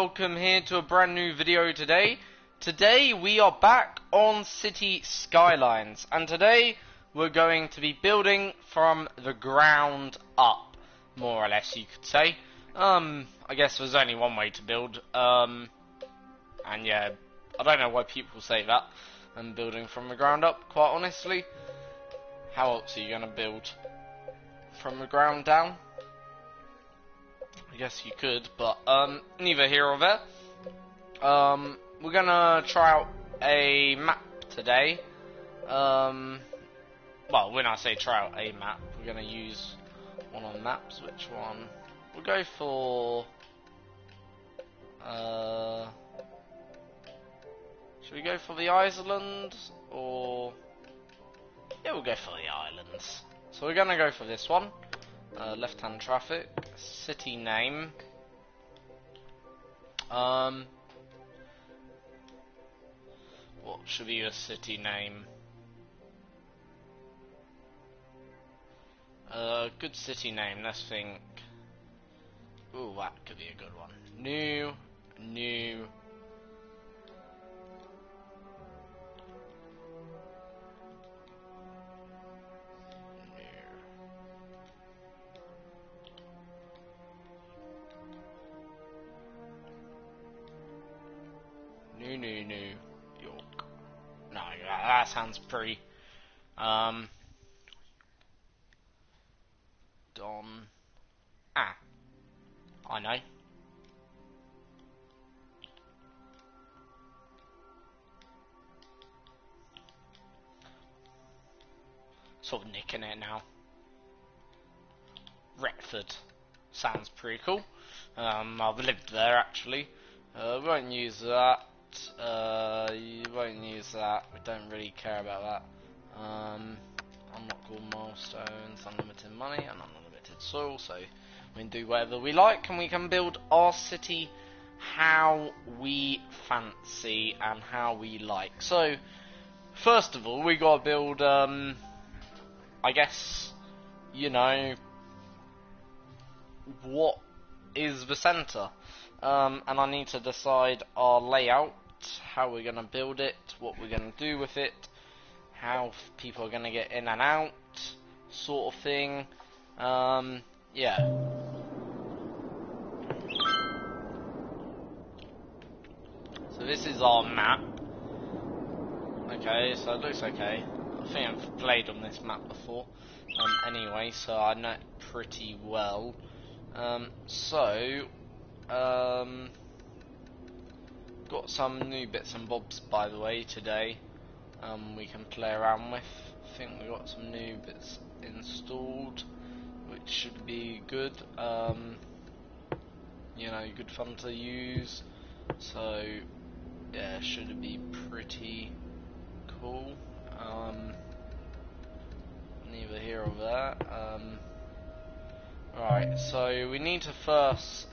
welcome here to a brand new video today. Today we are back on City Skylines, and today we're going to be building from the ground up, more or less you could say. I guess there's only one way to build, and yeah, I don't know why people say that, I'm building from the ground up, quite honestly. How else are you going to build? From the ground down? I guess you could, but neither here or there. We're gonna try out a map today. Well, when I say try out a map, we're gonna use one on maps. Which one? We'll go for. Should we go for the island or? Yeah, we'll go for the islands. So we're gonna go for this one. Left-hand traffic, city name. What should be a city name? Good city name. Let's think. Ooh, that could be a good one. New. New York. No, that sounds pretty. Don. I know. Sort of nicking it now. Retford. Sounds pretty cool. I've lived there actually. We won't use that. You won't use that. We don't really care about that. Unlock all milestones, unlimited money, and unlimited soil. So we can do whatever we like, and we can build our city how we fancy and how we like. So first of all, we gotta build. I guess you know what is the center. And I need to decide our layout, how we're going to build it, what we're going to do with it, how people are going to get in and out, sort of thing. Yeah. So this is our map. Okay, so it looks okay. I think I've played on this map before. Anyway, so I know it pretty well. Got some new bits and bobs by the way today. We can play around with. I think we got some new bits installed, which should be good. You know, good fun to use. So yeah, should be pretty cool. Neither here or there. Right, so we need to first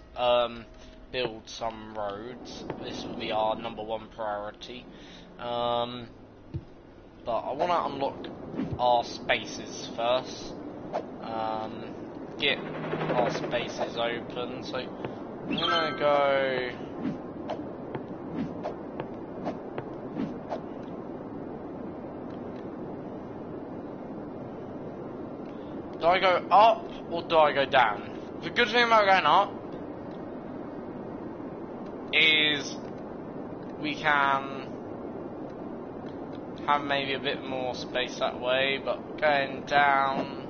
build some roads. This will be our #1 priority. But I want to unlock our spaces first. Get our spaces open. So I'm gonna go. Do I go up or do I go down? The good thing about going up is we can have maybe a bit more space that way, but going down,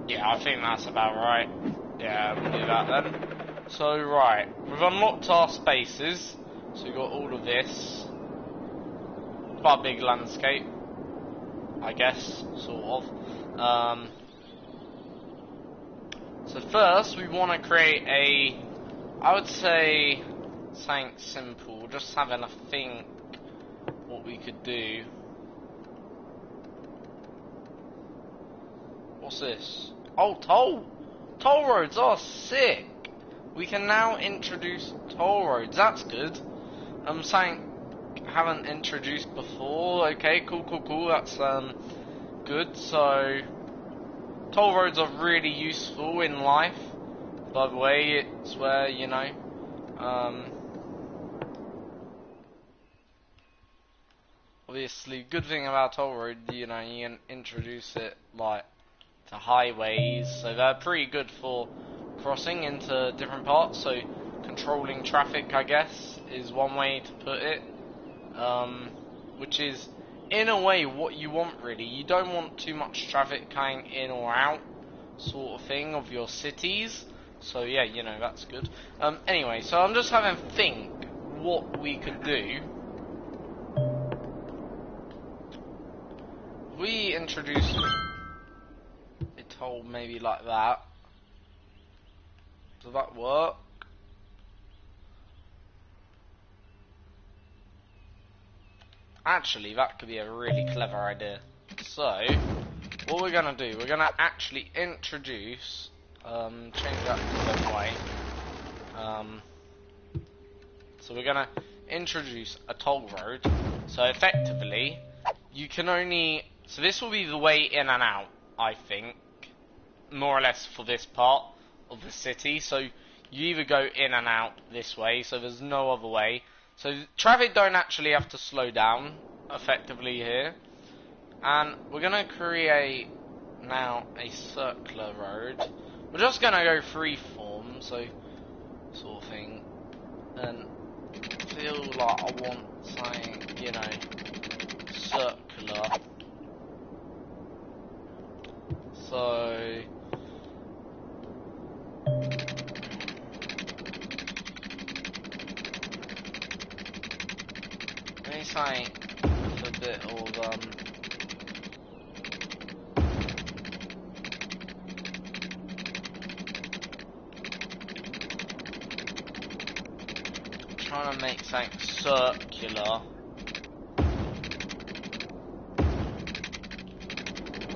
yeah, I think that's about right. Yeah, we'll do that then. So right, we've unlocked our spaces, so we've got all of this. Quite a big landscape, I guess, sort of. So first we want to create I would say, something simple, just having a think what we could do. What's this? Oh, toll roads are sick. We can now introduce toll roads, that's good. Something I haven't introduced before. Okay, cool, that's good. So toll roads are really useful in life. By the way, it's where, you know, obviously, good thing about toll road, you know, you can introduce it, like, to highways, so they're pretty good for crossing into different parts, so controlling traffic, I guess, is one way to put it, which is, in a way, what you want, really. You don't want too much traffic coming in or out, sort of thing, of your cities, so yeah, you know, that's good. Anyway, so I'm just having to think what we could do. We introduce a toll maybe like that. Does that work? Actually, that could be a really clever idea. So, what we're gonna do, we're gonna actually introduce, change that to one way. So we're gonna introduce a toll road. So effectively, you can only, so this will be the way in and out, I think, more or less for this part of the city. So you either go in and out this way, so there's no other way. So traffic don't actually have to slow down effectively here. And we're gonna create now a circular road. We're just gonna go freeform, so sort of thing. And feel like I want something, you know, circular. So maybe something with a bit of trying to make something circular.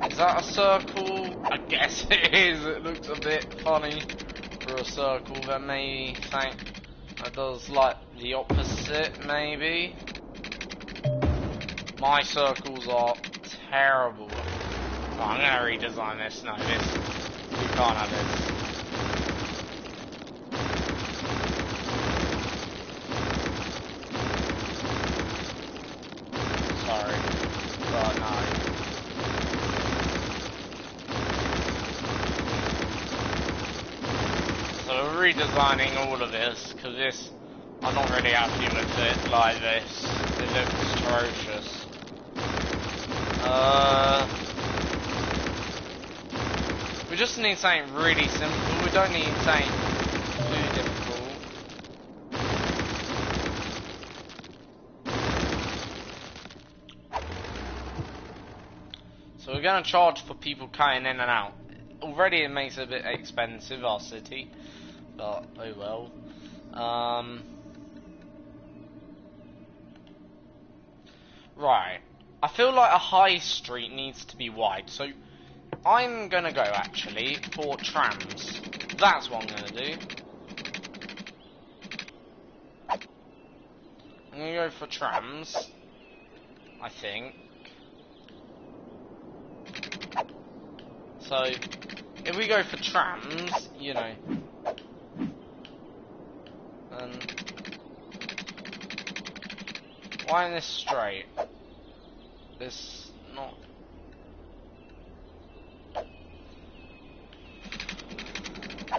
Is that a circle? I guess it is. It looks a bit funny for a circle. Then maybe something that does like the opposite, maybe. My circles are terrible. Oh, I'm gonna redesign this. No, this. You can't have this. Sorry, but no. So we're redesigning all of this, because this, I'm not really happy with it like this. It looks atrocious. We just need something really simple. We don't need something too difficult. So we're going to charge for people coming in and out. Already it makes it a bit expensive, our city. But, oh well. Right. I feel like a high street needs to be wide. So, I'm going to go, actually, for trams. That's what I'm going to do. I'm going to go for trams. I think. So, if we go for trams, you know, why in this straight? This not.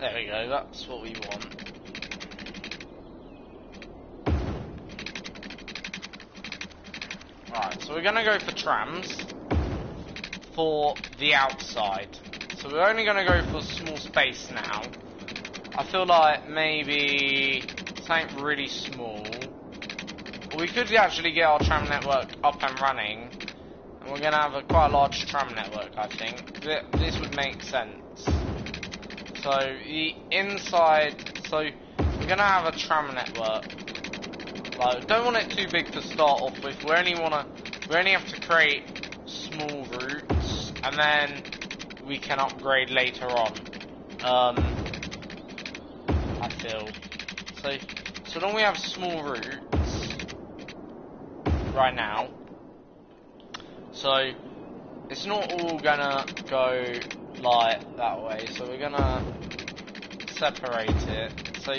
There we go, that's what we want. Right, so we're gonna go for trams for the outside. So we're only gonna go for small space now. I feel like maybe something really small. But we could actually get our tram network up and running. And we're gonna have a quite large tram network, I think. This would make sense. So the inside, so we're gonna have a tram network. Like, don't want it too big to start off with. We only have to create small routes, and then we can upgrade later on. I feel so long we have small routes right now. So it's not all gonna go like that way. So we're gonna separate it. So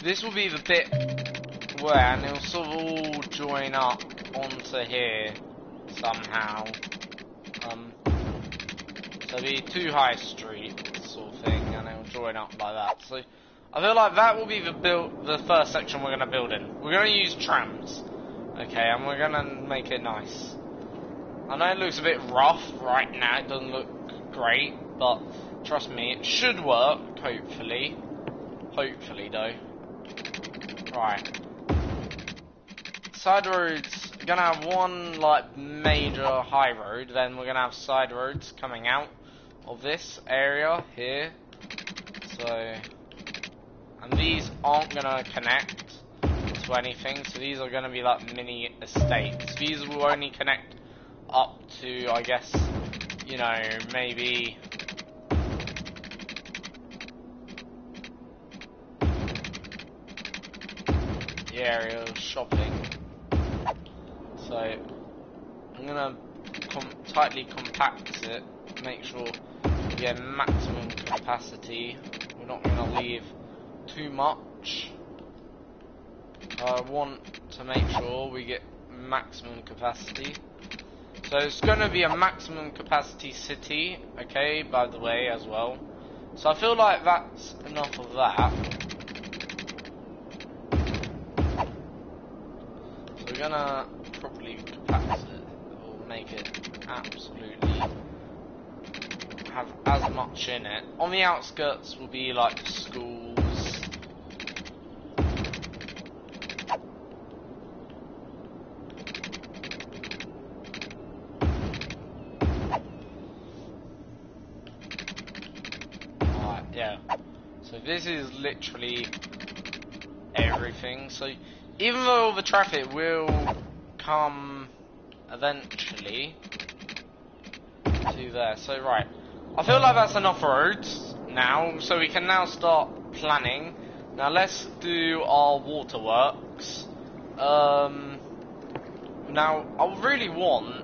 this will be the bit where, and it'll sort of all join up onto here somehow. So it'll be two high streets sort of thing, and it'll join up like that. So I feel like that will be the first section we're gonna build in. We're gonna use trams, okay, and we're gonna make it nice. I know it looks a bit rough right now. It doesn't look great, but trust me, it should work. Hopefully, though. Right. Side roads, we're gonna have one like major high road, then we're gonna have side roads coming out of this area here. So, and these aren't gonna connect to anything, so these are gonna be like mini estates. These will only connect up to, I guess, you know, maybe the area of shopping. So I'm gonna tightly compact it, make sure we get maximum capacity. We're not gonna leave too much. I want to make sure we get maximum capacity. So it's gonna be a maximum capacity city, okay, by the way, as well. So I feel like that's enough of that. So we're gonna properly compact it, or make it absolutely have as much in it. On the outskirts will be like schools. Alright, yeah. So this is literally everything. So even though all the traffic will come eventually to there. So right, I feel like that's enough roads now, so we can now start planning. Now let's do our waterworks. Now I don't really want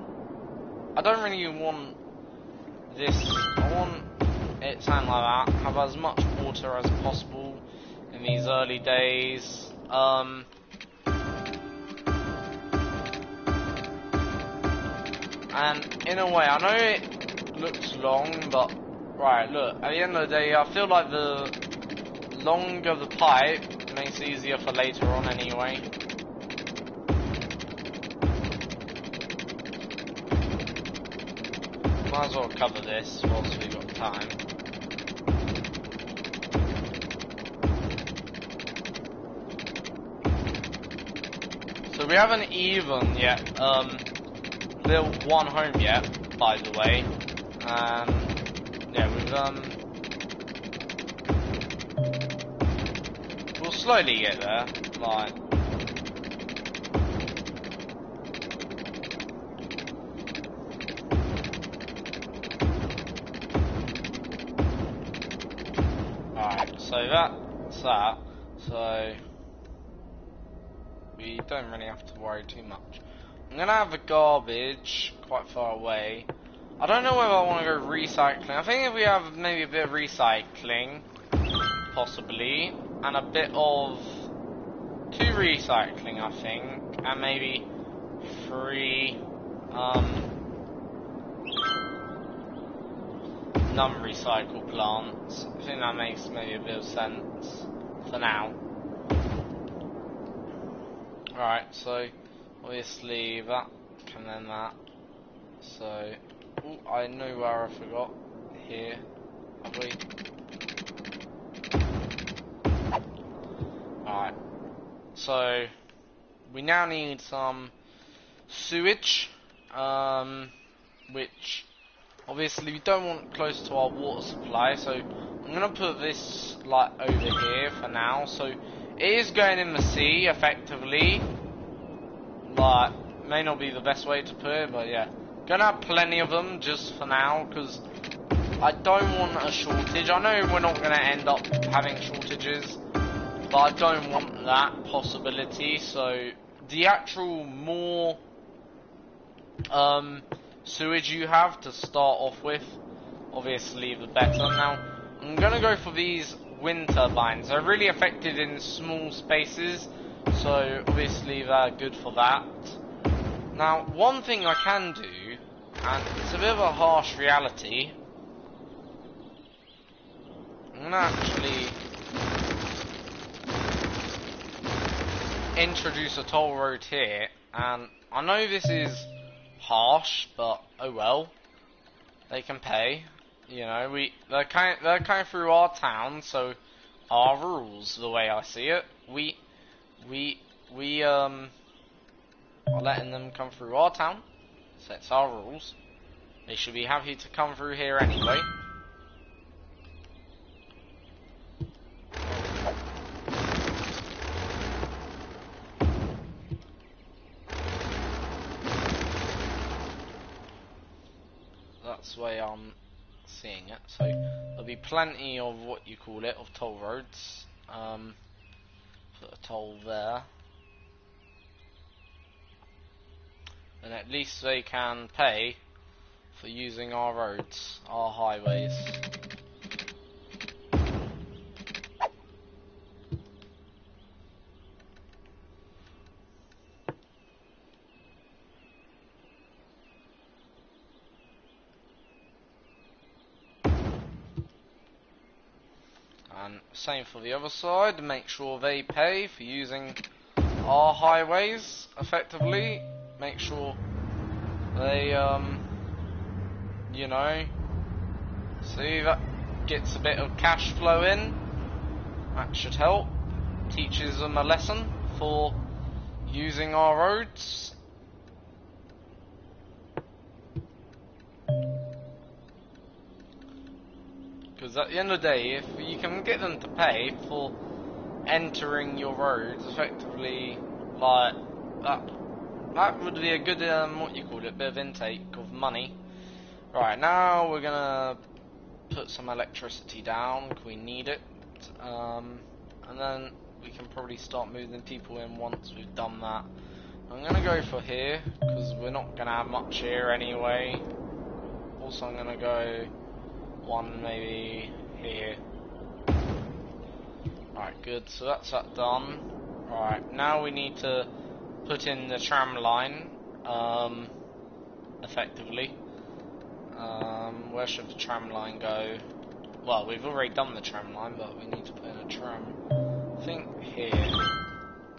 this. I want it sound like that. Have as much water as possible in these early days. And in a way, I know it looks long, but right, look, at the end of the day, I feel like the longer the pipe makes it easier for later on anyway. Might as well cover this whilst we've got time. So we haven't even yet built one home yet, by the way. Yeah, we'll slowly get there, like. Alright, so that's that. So we don't really have to worry too much. I'm gonna have the garbage quite far away. I don't know whether I want to go recycling. I think if we have maybe a bit of recycling, possibly, and a bit of 2 recycling, I think, and maybe 3 non-recycle plants. I think that makes maybe a bit of sense for now. Alright, so obviously that, and then that. So, ooh, I know where I forgot. Here, have we? Alright, so we now need some sewage, which obviously we don't want close to our water supply, so I'm gonna put this like over here for now. So it is going in the sea effectively. Like, may not be the best way to put it, but yeah, gonna have plenty of them just for now, because I don't want a shortage. I know we're not gonna end up having shortages, but I don't want that possibility. So the actual more sewage you have to start off with, obviously the better. Now I'm gonna go for these wind turbines. They're really effective in small spaces, so obviously they're good for that. Now, one thing I can do, and it's a bit of a harsh reality, I'm gonna actually introduce a toll road here, and I know this is harsh, but oh well, they can pay. You know, they're coming through our town, so our rules, the way I see it, we are letting them come through our town, so it's our rules. They should be happy to come through here anyway. That's the way I'm seeing it. So there'll be plenty of what you call it, of toll roads. Put a toll there. And at least they can pay for using our roads, our highways. And same for the other side, make sure they pay for using our highways effectively. Make sure they, you know, see, that gets a bit of cash flow in. That should help. Teaches them a lesson for using our roads. Because at the end of the day, if you can get them to pay for entering your roads effectively, like that would be a good what you call it, bit of intake of money. Right, now we're gonna put some electricity down. We need it, and then we can probably start moving people in once we've done that. I'm gonna go for here because we're not gonna have much here anyway. Also, I'm gonna go one maybe here. Right, good. So that's that done. Right, now we need to put in the tram line, effectively. Where should the tram line go? Well, we've already done the tram line, but we need to put in a tram. I think here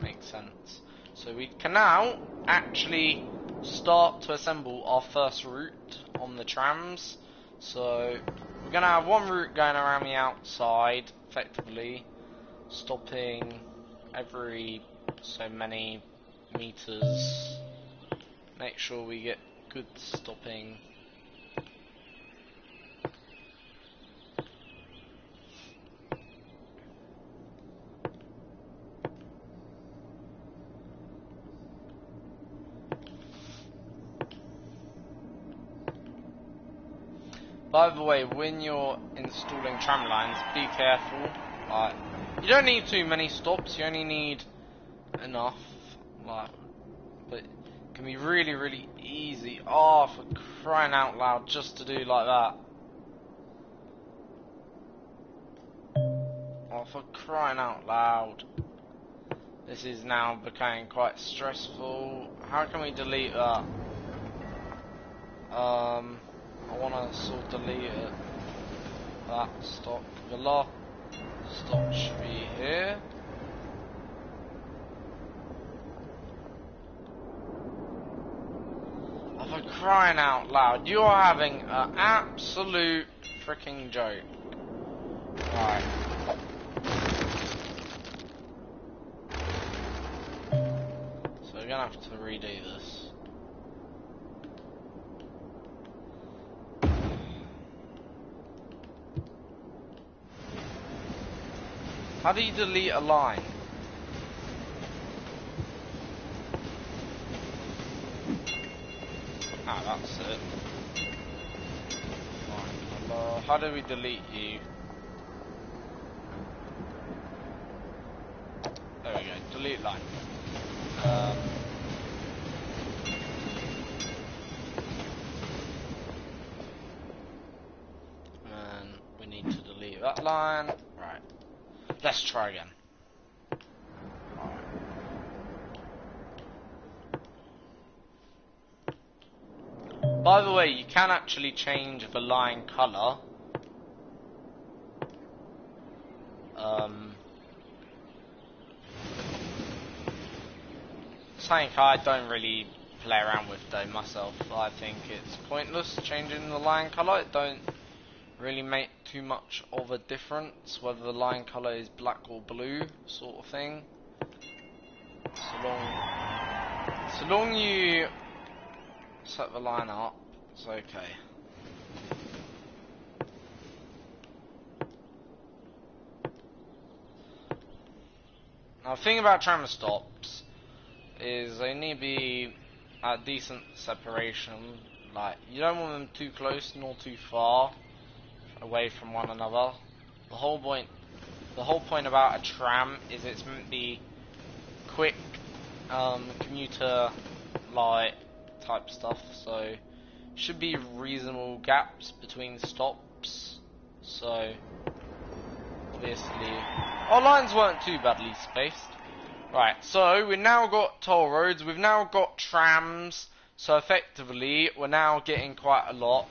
makes sense. So we can now actually start to assemble our first route on the trams. So we're going to have one route going around the outside, effectively, stopping every so many meters. Make sure we get good stopping. By the way, when you're installing tram lines, be careful. Like, you don't need too many stops. You only need enough. Like, but it can be really, really easy. Oh, for crying out loud, just to do like that. Oh, for crying out loud. This is now becoming quite stressful. How can we delete that? I want to sort of delete it. That stop. The last stop should be here. Oh, for crying out loud, you are having an absolute freaking joke. Right. So we're gonna have to redo this. How do you delete a line? Ah, that's it. Right, hello. How do we delete you? There we go, delete line. And we need to delete that line. Right. Let's try again. By the way, you can actually change the line colour. Something I don't really play around with though myself. I think it's pointless changing the line colour. It don't really make too much of a difference whether the line colour is black or blue, sort of thing. So long you set the line up, it's okay. Now the thing about tram stops is they need to be at decent separation. Like, you don't want them too close nor too far away from one another. The whole point about a tram is it's meant to be quick, commuter light type stuff, so should be reasonable gaps between stops. So obviously our lines weren't too badly spaced. Right, so we've now got toll roads, we've now got trams, so effectively we're now getting quite a lot.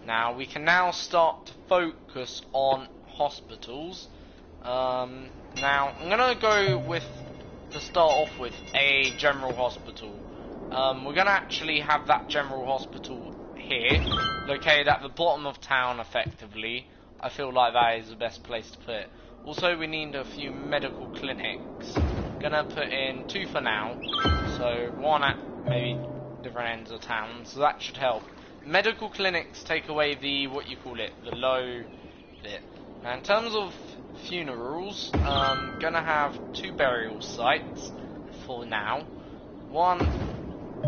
Now we can now start to focus on hospitals. Now I'm gonna go with, to start off with, a general hospital. We're gonna actually have that general hospital here, located at the bottom of town effectively. I feel like that is the best place to put it. Also, we need a few medical clinics. Gonna put in 2 for now, so 1 at maybe different ends of town, so that should help. Medical clinics take away the, what you call it, the low bit. Now in terms of funerals, gonna have 2 burial sites for now. 1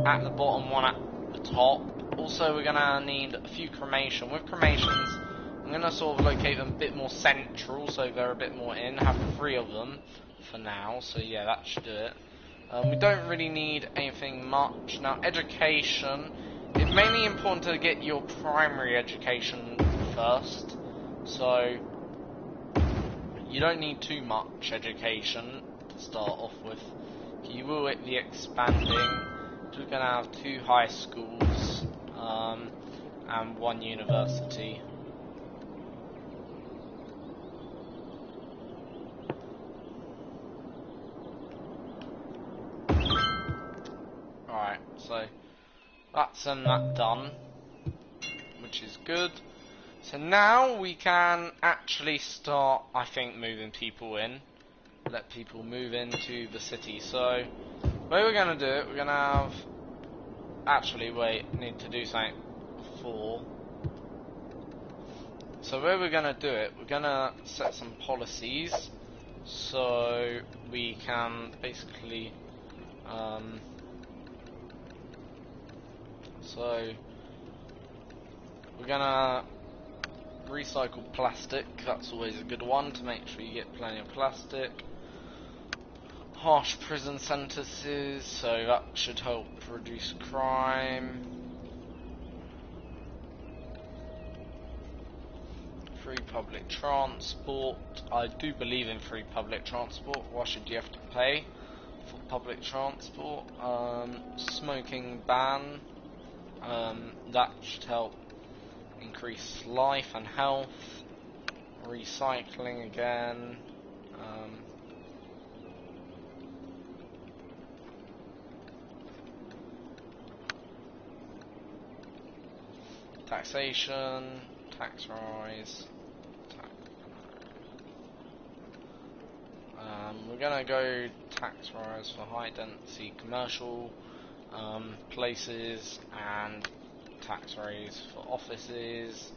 at the bottom, 1 at the top. Also we're gonna need a few cremation. With cremations, I'm gonna sort of locate them a bit more central, so they're a bit more in. Have 3 of them for now, so yeah, that should do it. We don't really need anything much. Now education, it's mainly important to get your primary education first, so you don't need too much education to start off with. You will be expanding. We're gonna have 2 high schools and 1 university. Alright, so that's that done, which is good. So now we can actually start, I think, moving people in. Let people move into the city. So the way we're going to do it, we're going to have... Actually, wait, need to do something before. So the way we're going to do it, we're going to set some policies so we can basically... so we're going to recycle plastic. That's always a good one, to make sure you get plenty of plastic. Harsh prison sentences, so that should help reduce crime. Free public transport. I do believe in free public transport. Why should you have to pay for public transport? Smoking ban. That should help increase life and health. Recycling again. Taxation, tax rise. We're gonna go tax rise for high density commercial places and tax raise for offices.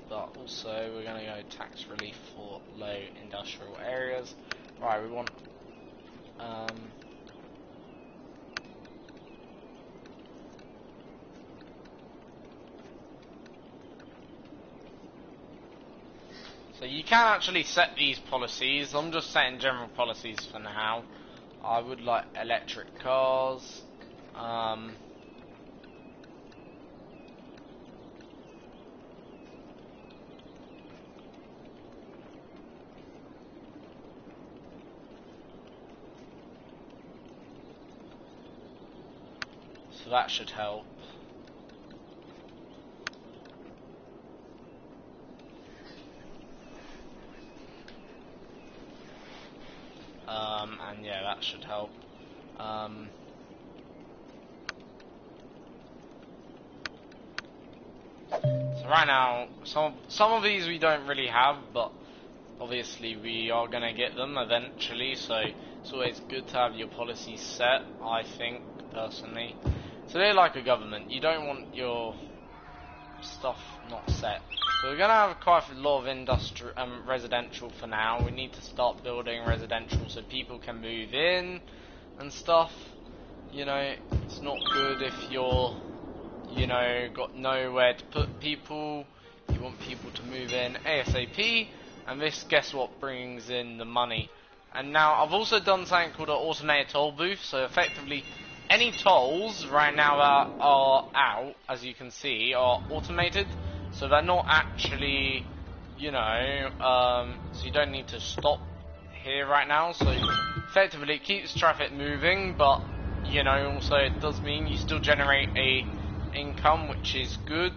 But also we're going to go tax relief for low industrial areas. Right, we want so you can actually set these policies. I'm just setting general policies for now. I would like electric cars. So that should help. And yeah, that should help. So right now, some of these we don't really have, but obviously we are gonna get them eventually. So it's always good to have your policies set, I think personally. So they're like a government. You don't want your stuff not set. So we're gonna have quite a lot of industrial residential for now. We need to start building residential so people can move in and stuff. You know, it's not good if you're, you know, got nowhere to put people. You want people to move in ASAP, and this, guess what, brings in the money. And now I've also done something called an automated toll booth. So effectively, any tolls right now that are out, as you can see, are automated. So they're not actually, you know, so you don't need to stop here right now. So effectively it keeps traffic moving, but, you know, also it does mean you still generate a income, which is good,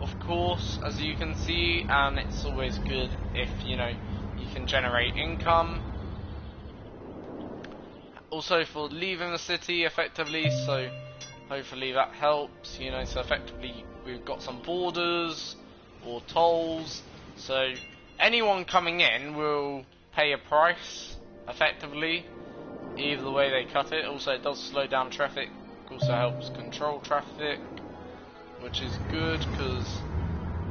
of course, as you can see. And it's always good if, you know, you can generate income. Also for leaving the city effectively, so hopefully that helps, you know. So effectively we've got some borders or tolls, so anyone coming in will pay a price effectively, either way they cut it. Also it does slow down traffic, also helps control traffic, which is good because,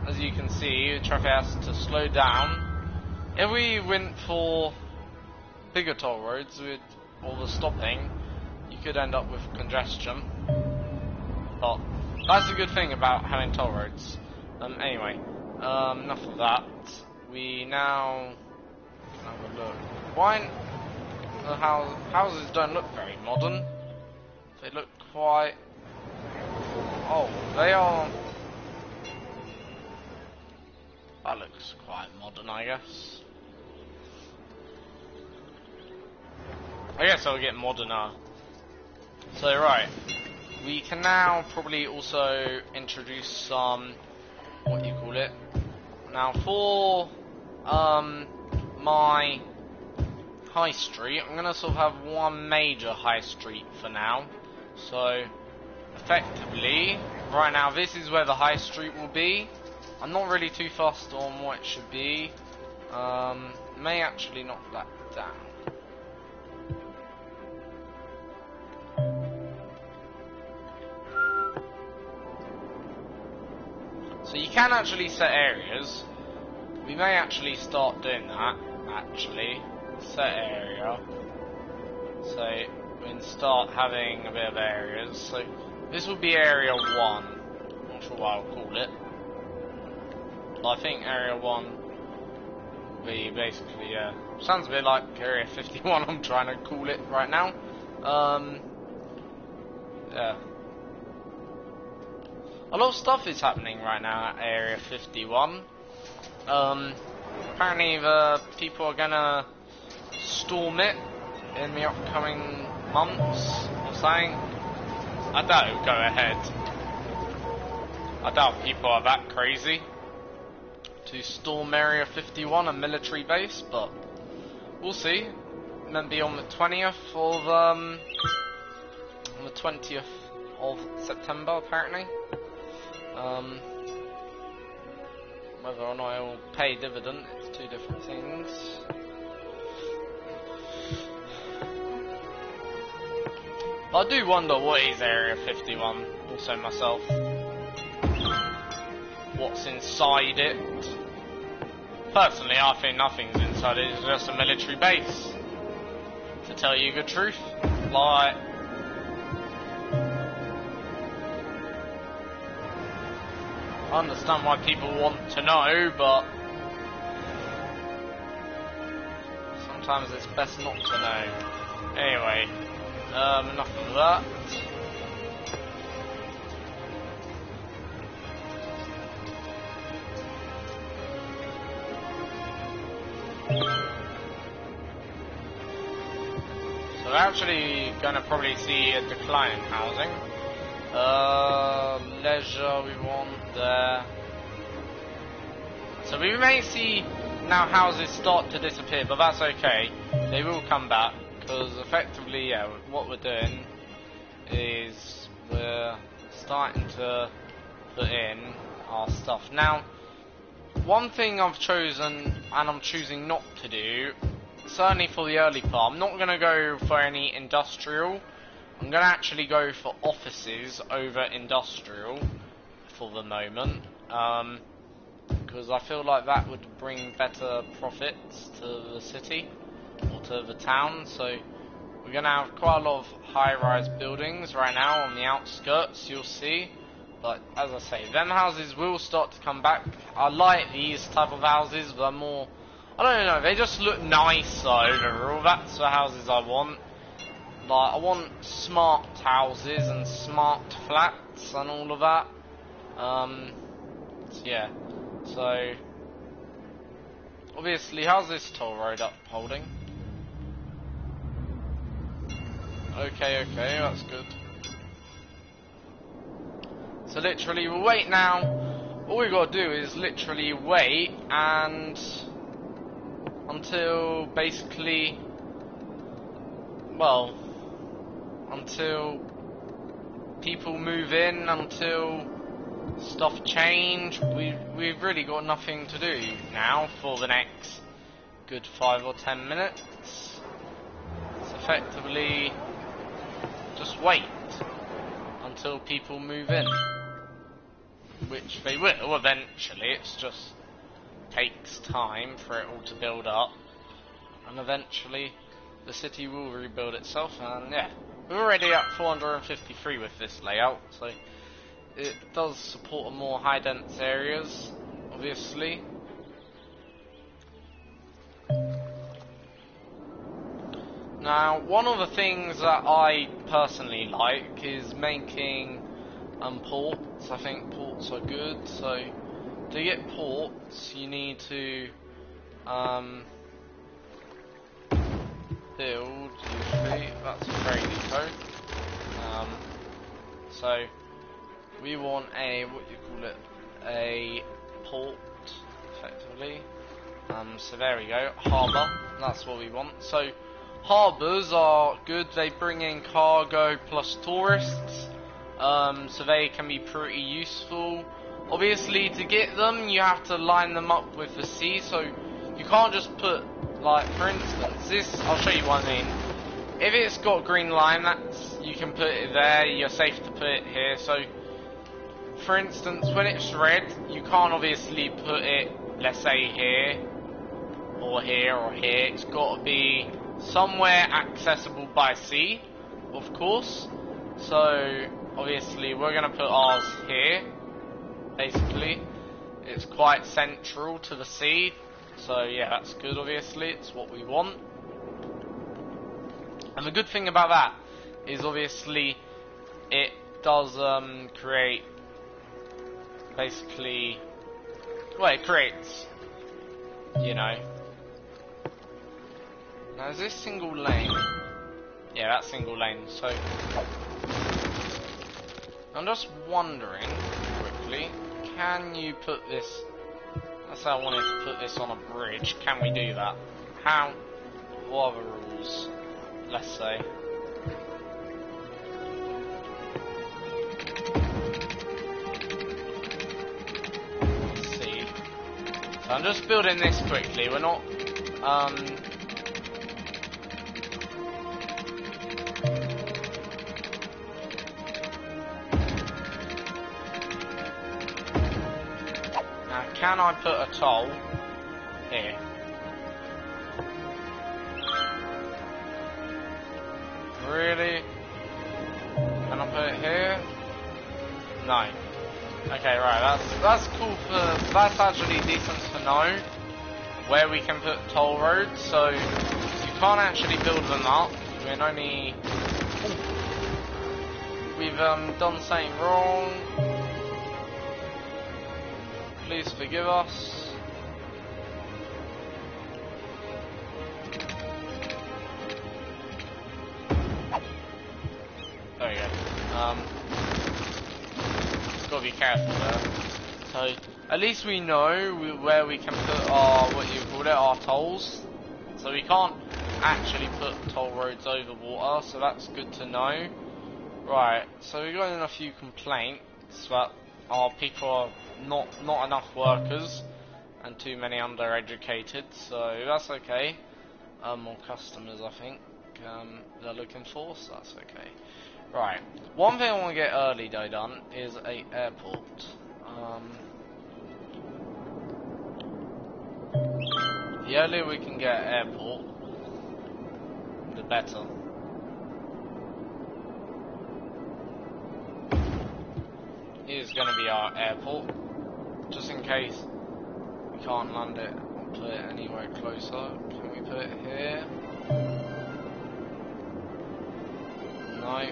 as you can see, the traffic has to slow down. If we went for bigger toll roads with all the stopping, you could end up with congestion, but that's a good thing about having toll roads. Anyway, enough of that. We now have a look. Why the houses don't look very modern? They look quite... Oh, they are... That looks quite modern, I guess. I guess I'll get moderner. So right, we can now probably also introduce some, what do you call it? Now for my high street, I'm gonna sort of have one major high street for now. So effectively, right now this is where the high street will be. I'm not really too fussed on what it should be. May actually knock that down. So you can actually set areas. We may actually start doing that, actually. Set area. So we can start having a bit of areas. So this will be area 1. Not sure what I'll call it. But I think area 1 will be basically, sounds a bit like area 51 I'm trying to call it right now. Yeah. A lot of stuff is happening right now at Area 51. Apparently the people are gonna storm it in the upcoming months or something. I doubt it'll go ahead. I doubt people are that crazy to storm Area 51, a military base, but we'll see. And then be on the 20th of September apparently. Whether or not it will pay dividend, it's two different things. But I do wonder what is Area 51, also myself. What's inside it? Personally, I think nothing's inside it, it's just a military base. To tell you the truth. Like, I understand why people want to know, but sometimes it's best not to know. Anyway, enough of that. actually gonna probably see a decline in housing. Leisure we want there. So we may see now houses start to disappear, but that's okay. They will come back, because effectively, yeah, what we're doing is we're starting to put in our stuff. Now, one thing I've chosen, and I'm choosing not to do, certainly for the early part, I'm not going to go for any industrial. I'm going to actually go for offices over industrial for the moment, because I feel like that would bring better profits to the city or to the town. So we're going to have quite a lot of high-rise buildings right now on the outskirts, you'll see. But as I say, them houses will start to come back. I like these type of houses, but they're more, I don't know, they just look nicer overall. That's the houses I want. Like, I want smart houses and smart flats and all of that. So yeah. So, obviously, how's this toll road upholding? Okay, that's good. So literally, we'll wait now. All we gotta do is literally wait and until basically, well, until people move in, until stuff change. We've really got nothing to do now for the next good 5 or 10 minutes. It's effectively just wait until people move in, which they will eventually. It's just takes time for it all to build up, and eventually the city will rebuild itself. And yeah, we're already at 453 with this layout, so it does support more high dense areas, obviously. Now, one of the things that I personally like is making ports. I think ports are good, so to get ports you need to build, usually, that's very eco. So we want a, what do you call it, a port, effectively. So there we go, harbour, that's what we want. So harbours are good, they bring in cargo plus tourists, so they can be pretty useful. Obviously, to get them, you have to line them up with the sea, so you can't just put, like, for instance, this, I'll show you what I mean. If it's got green line, that's, you can put it there, you're safe to put it here. So, for instance, when it's red, you can't obviously put it, let's say, here, or here, or here. It's got to be somewhere accessible by sea, of course. So, obviously, we're going to put ours here, basically. It's quite central to the sea, so yeah, that's good, obviously. It's what we want. And the good thing about that is, obviously, it does create, basically, well, it creates, you know. Now, is this single lane? Yeah, that's single lane, so I'm just wondering, quickly, can you put this, let's say I wanted to put this on a bridge, can we do that? How? What are the rules? Let's say. Let's see. So I'm just building this quickly, we're not, now can I put a toll here? Really? Can I put it here? No. Okay, right, that's cool for, that's actually decent to know where we can put toll roads, so you can't actually build them up. We can only, we've done something wrong. Please forgive us. got to be careful there. So at least we know where we can put our, what you call it, our tolls. So we can't actually put toll roads over water, so that's good to know. Right, so we got in a few complaints that our people are not enough workers and too many undereducated, so that's okay. More customers, I think, they're looking for, so that's okay. Right, one thing I want to get early though done is a airport. The earlier we can get an airport, the better. Here's going to be our airport, just in case we can't land it or put it anywhere closer. Can we put it here? No.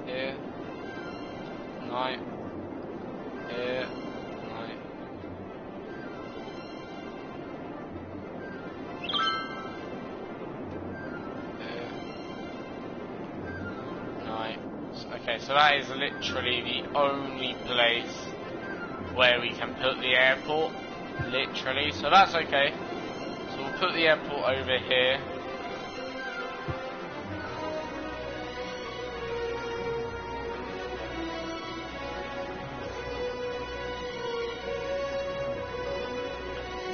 Here. No. Here. No. Here. No. Okay, so that is literally the only place where we can put the airport. Literally, so that's okay. So we'll put the airport over here.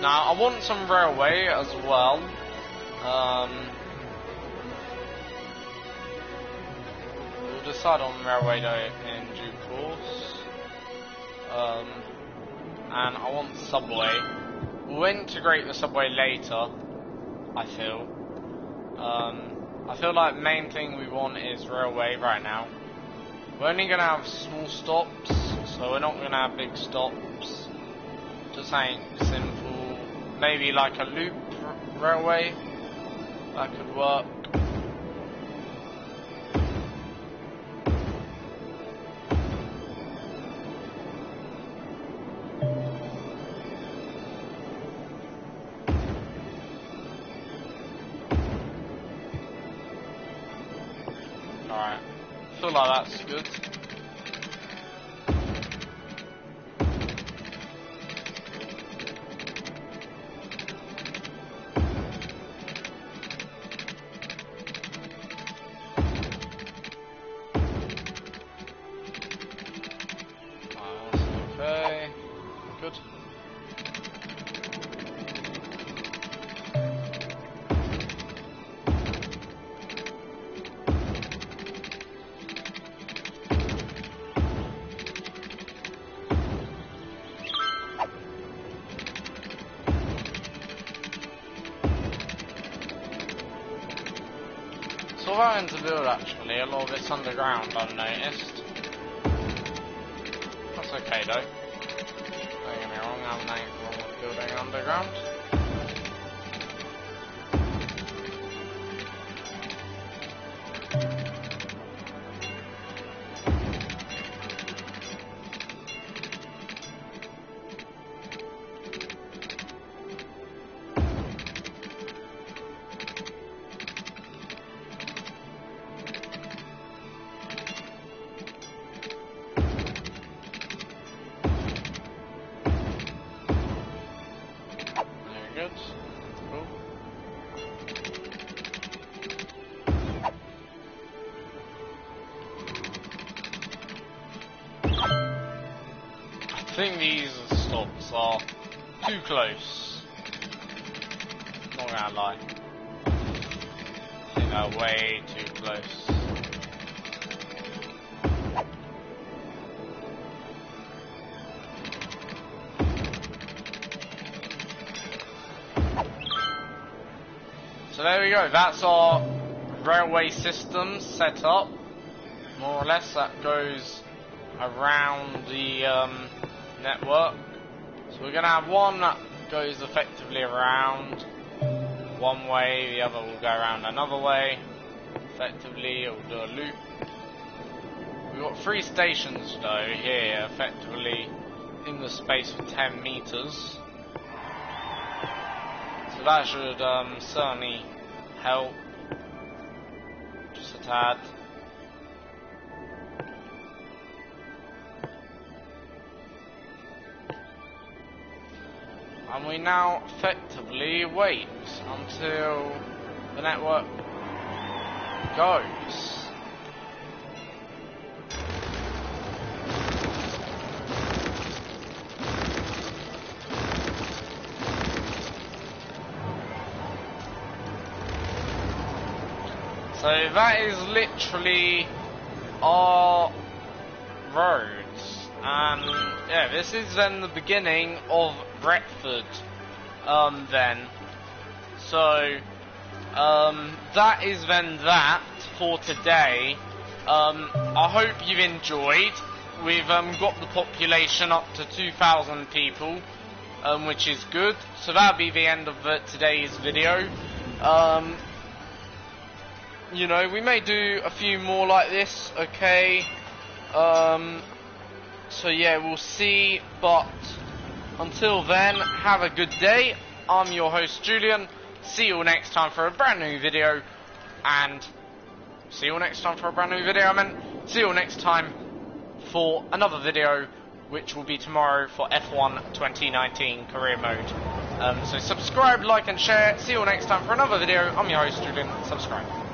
Now, I want some railway as well. We'll decide on railway though in due course. And I want subway. We'll integrate the subway later, I feel. I feel like main thing we want is railway right now. We're only going to have small stops, so we're not going to have big stops. Just ain't simple. Maybe like a loop railway, that could work. Alright, I feel like that's good. Okay, good. So what I'm going to build actually, a lot of it's underground I've noticed. That's okay though. Don't get me wrong, I have nothing wrong with building underground. Good. Cool. I think these stops are too close. Not gonna lie. I think they're way too close. So there we go, that's our railway system set up, more or less. That goes around the network. So we're going to have one that goes effectively around one way, the other will go around another way. Effectively, it will do a loop. We've got 3 stations though here, effectively in the space of 10 meters. So that should certainly help, just a tad. And we now effectively wait until the network goes. So that is literally our roads, and yeah, this is then the beginning of Retford. Then, so that is then that for today. I hope you've enjoyed. We've got the population up to 2,000 people, which is good. So that'll be the end of today's video. You know, we may do a few more like this, okay? So yeah, we'll see, but until then, have a good day. I'm your host, Julian. See you all next time for a brand new video, and see you all next time for a brand new video, see you all next time for another video, which will be tomorrow for F1 2019 career mode. So subscribe, like and share. See you all next time for another video. I'm your host, Julian. Subscribe.